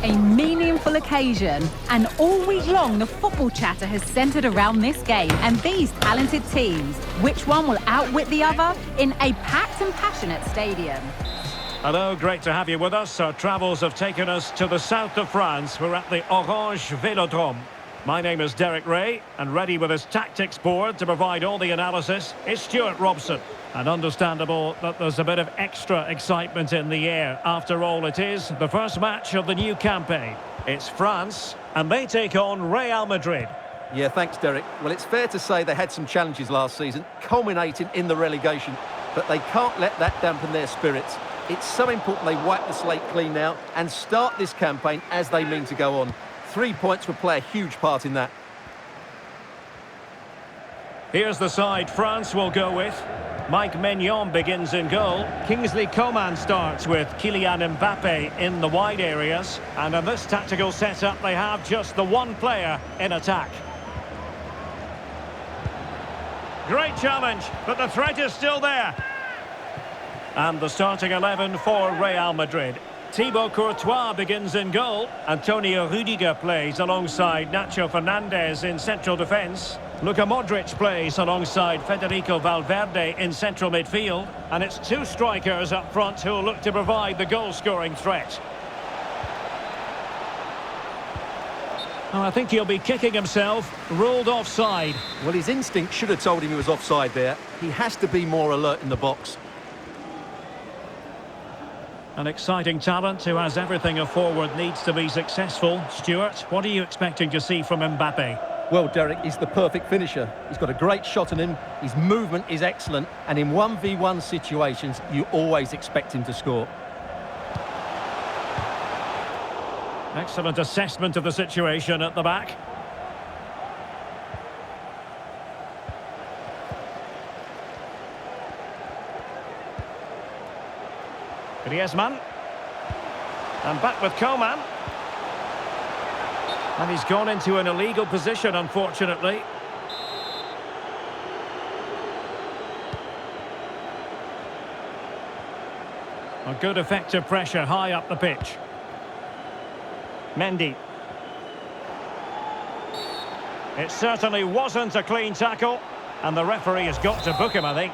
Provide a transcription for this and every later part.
A meaningful occasion, and all week long the football chatter has centred around this game and these talented teams. Which one will outwit the other in a packed and passionate stadium? Hello, great to have you with us. Our travels have taken us to the south of France. We're at the Orange Vélodrome. My name is Derek Ray, and ready with his tactics board to provide all the analysis is Stuart Robson. And understandable that there's a bit of extra excitement in the air. After all, it is the first match of the new campaign. It's France, and they take on Real Madrid. Yeah, thanks, Derek. Well, it's fair to say they had some challenges last season, culminating in the relegation. But they can't let that dampen their spirits. It's so important they wipe the slate clean now and start this campaign as they mean to go on. 3 points would play a huge part in that. Here's the side France will go with. Mike Maignan begins in goal. Kingsley Coman starts with Kylian Mbappe in the wide areas. And in this tactical setup, they have just the one player in attack. Great challenge, but the threat is still there. And the starting 11 for Real Madrid. Thibaut Courtois begins in goal. Antonio Rüdiger plays alongside Nacho Fernandez in central defence. Luka Modric plays alongside Federico Valverde in central midfield. And it's two strikers up front who will look to provide the goal-scoring threat. Oh, I think he'll be kicking himself. Ruled offside. Well, his instinct should have told him he was offside there. He has to be more alert in the box. An exciting talent who has everything a forward needs to be successful. Stuart, what are you expecting to see from Mbappe? Well, Derek, he's the perfect finisher. He's got a great shot on him, his movement is excellent, and in 1v1 situations, you always expect him to score. Excellent assessment of the situation at the back. Griezmann. And back with Coman. And he's gone into an illegal position, unfortunately. A good effective pressure high up the pitch. Mendy. It certainly wasn't a clean tackle, and the referee has got to book him, I think.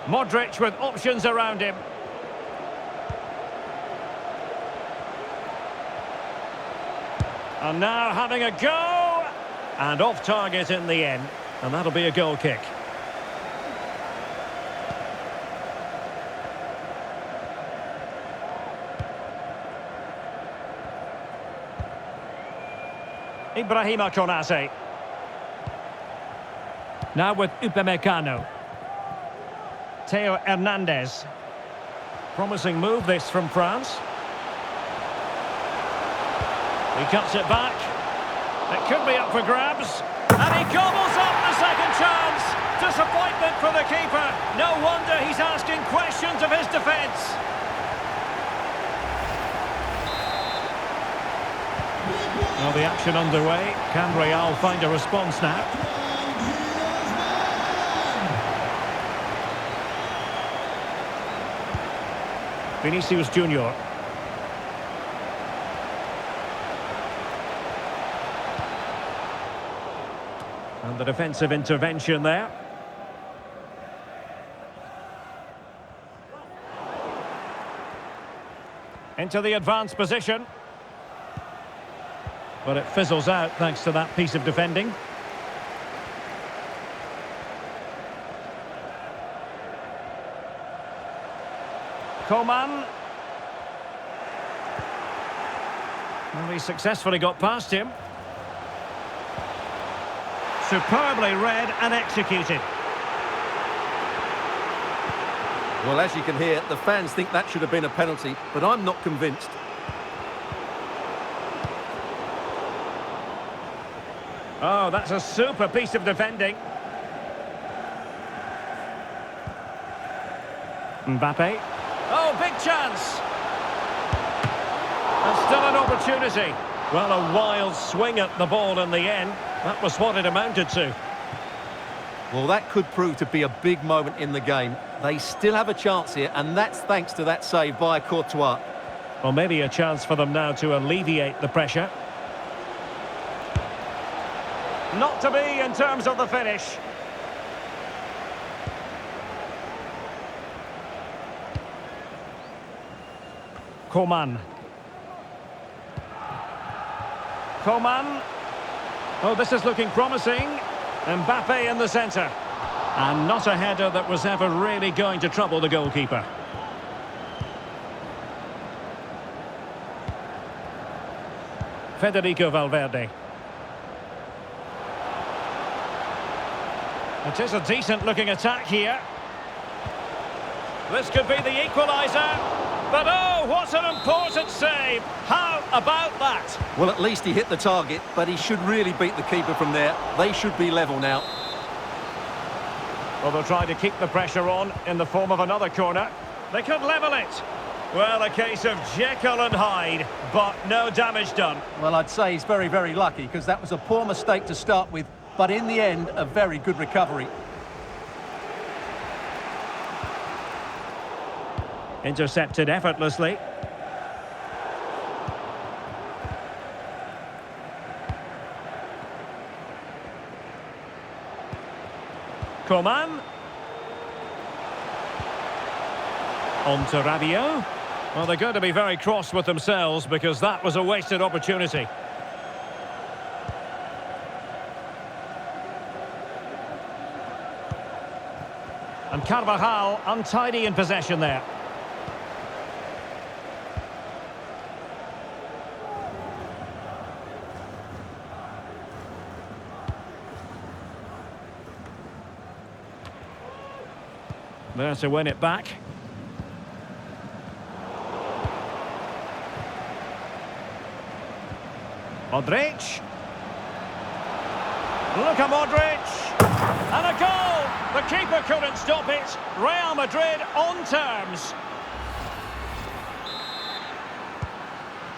Modric with options around him. And now having a go! And off target in the end. And that'll be a goal kick. Ibrahima Konate. Now with Upamecano. Theo Hernandez. Promising move this from France. He cuts it back. It could be up for grabs. And he gobbles up the second chance. Disappointment for the keeper. No wonder he's asking questions of his defence. Well, the action underway. Can Real find a response now? Vinicius Junior. And the defensive intervention there. Into the advanced position. But it fizzles out thanks to that piece of defending. Coman. Well, he successfully got past him. Superbly read and executed. Well, as you can hear, the fans think that should have been a penalty, but I'm not convinced. Oh, that's a super piece of defending. Mbappe. Oh, big chance! And still an opportunity. Well, a wild swing at the ball in the end. That was what it amounted to. Well, that could prove to be a big moment in the game. They still have a chance here, and that's thanks to that save by Courtois. Well, maybe a chance for them now to alleviate the pressure. Not to be in terms of the finish. Coman. Coman. Oh, this is looking promising. Mbappe in the centre. And not a header that was ever really going to trouble the goalkeeper. Federico Valverde. It is a decent-looking attack here. This could be the equaliser. But oh, what an important save! How about that? Well, at least he hit the target, but he should really beat the keeper from there. They should be level now. Well, they'll try to keep the pressure on in the form of another corner. They could level it. Well, a case of Jekyll and Hyde, but no damage done. Well, I'd say he's very, very lucky, because that was a poor mistake to start with, but in the end, a very good recovery. Intercepted effortlessly. Coman. On to Rabiot. Well, they're going to be very cross with themselves because that was a wasted opportunity. And Carvajal untidy in possession there. There to win it back. Modric. Luka Modric. And a goal! The keeper couldn't stop it. Real Madrid on terms.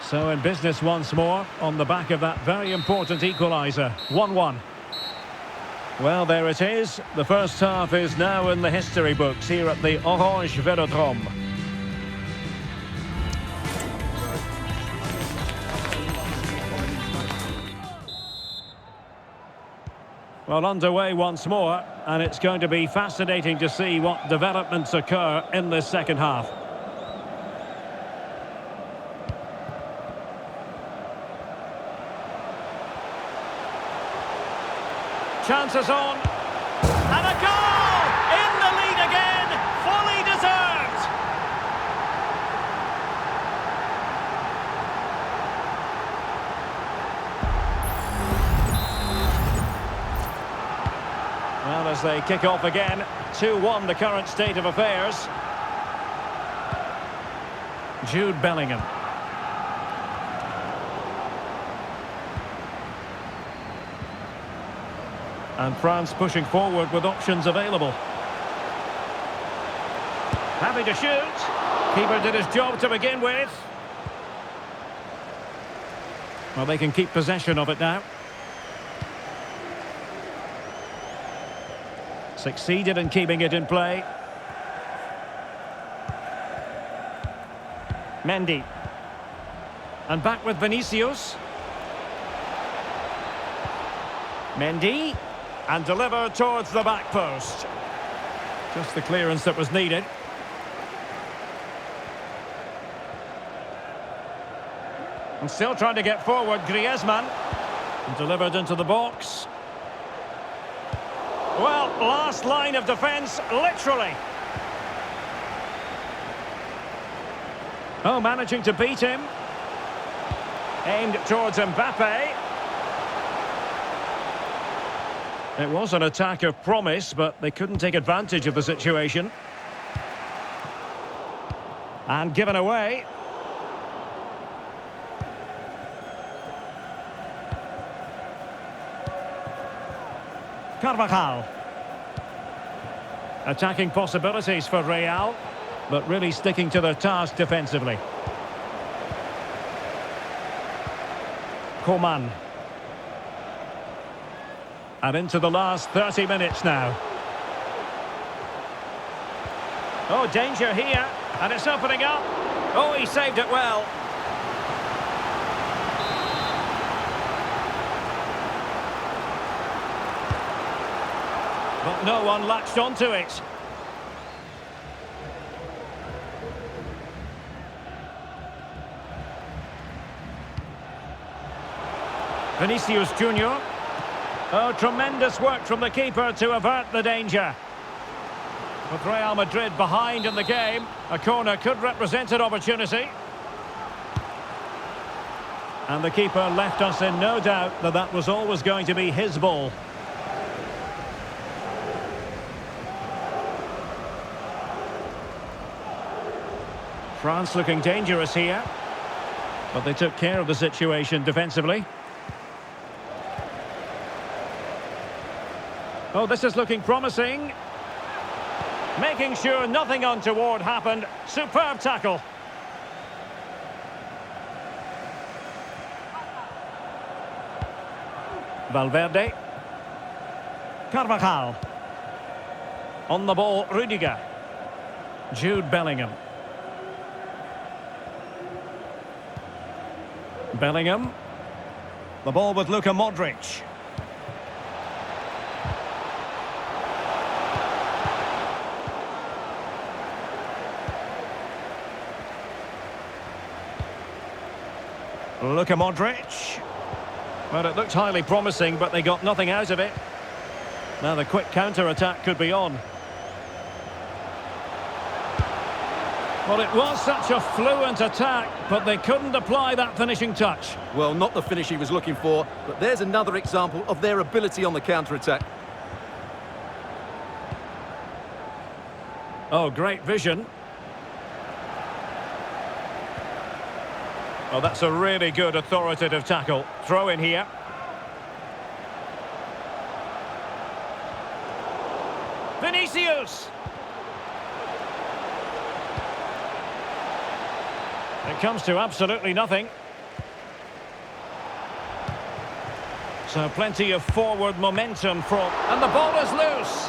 So in business once more on the back of that very important equaliser. 1-1. Well, there it is. The first half is now in the history books here at the Orange Velodrome. Well, underway once more, and it's going to be fascinating to see what developments occur in this second half. Chances on, and a goal! In the lead again, fully deserved! Well, as they kick off again, 2-1 the current state of affairs. Jude Bellingham. And France pushing forward with options available. Happy to shoot. Keeper did his job to begin with. Well, they can keep possession of it now. Succeeded in keeping it in play. Mendy. And back with Vinicius. Mendy. And delivered towards the back post. Just the clearance that was needed. And still trying to get forward, Griezmann. And delivered into the box. Well, last line of defence, literally. Oh, managing to beat him. Aimed towards Mbappe. It was an attack of promise, but they couldn't take advantage of the situation. And given away. Carvajal. Attacking possibilities for Real, but really sticking to their task defensively. Coman. And into the last 30 minutes now. Oh, danger here, and it's opening up. Oh, he saved it well. But no one latched onto it. Vinicius Junior. Oh, tremendous work from the keeper to avert the danger. With Real Madrid behind in the game, a corner could represent an opportunity. And the keeper left us in no doubt that that was always going to be his ball. France looking dangerous here, but they took care of the situation defensively. Oh, this is looking promising. Making sure nothing untoward happened. Superb tackle. Valverde. Carvajal. On the ball, Rudiger. Jude Bellingham. Bellingham. The ball with Luka Modric. Luka Modric. Well, it looked highly promising, but they got nothing out of it. Now the quick counter-attack could be on. Well, it was such a fluent attack, but they couldn't apply that finishing touch. Well, not the finish he was looking for, but there's another example of their ability on the counter-attack. Oh, great vision. Oh, that's a really good authoritative tackle. Throw in here. Vinicius! It comes to absolutely nothing. So plenty of forward momentum from... And the ball is loose!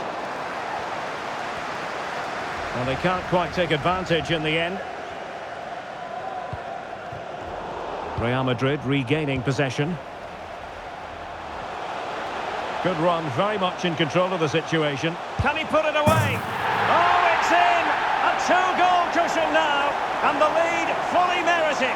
Well, they can't quite take advantage in the end. Real Madrid regaining possession. Good run, very much in control of the situation. Can he put it away? Oh, it's in! A two-goal cushion now, and the lead fully merited.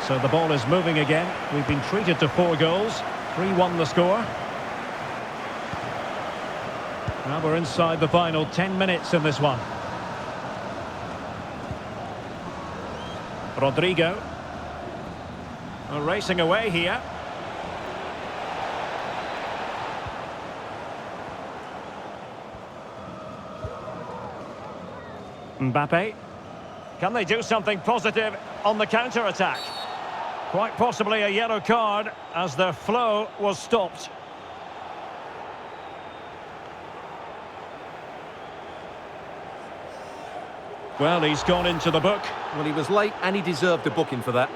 So the ball is moving again. We've been treated to 4 goals. 3-1 the score. Now we're inside the final 10 minutes in this one. Rodrigo. Racing away here. Mbappe. Can they do something positive on the counter-attack? Quite possibly a yellow card as their flow was stopped. Well, he's gone into the book. Well, he was late and he deserved a booking for that.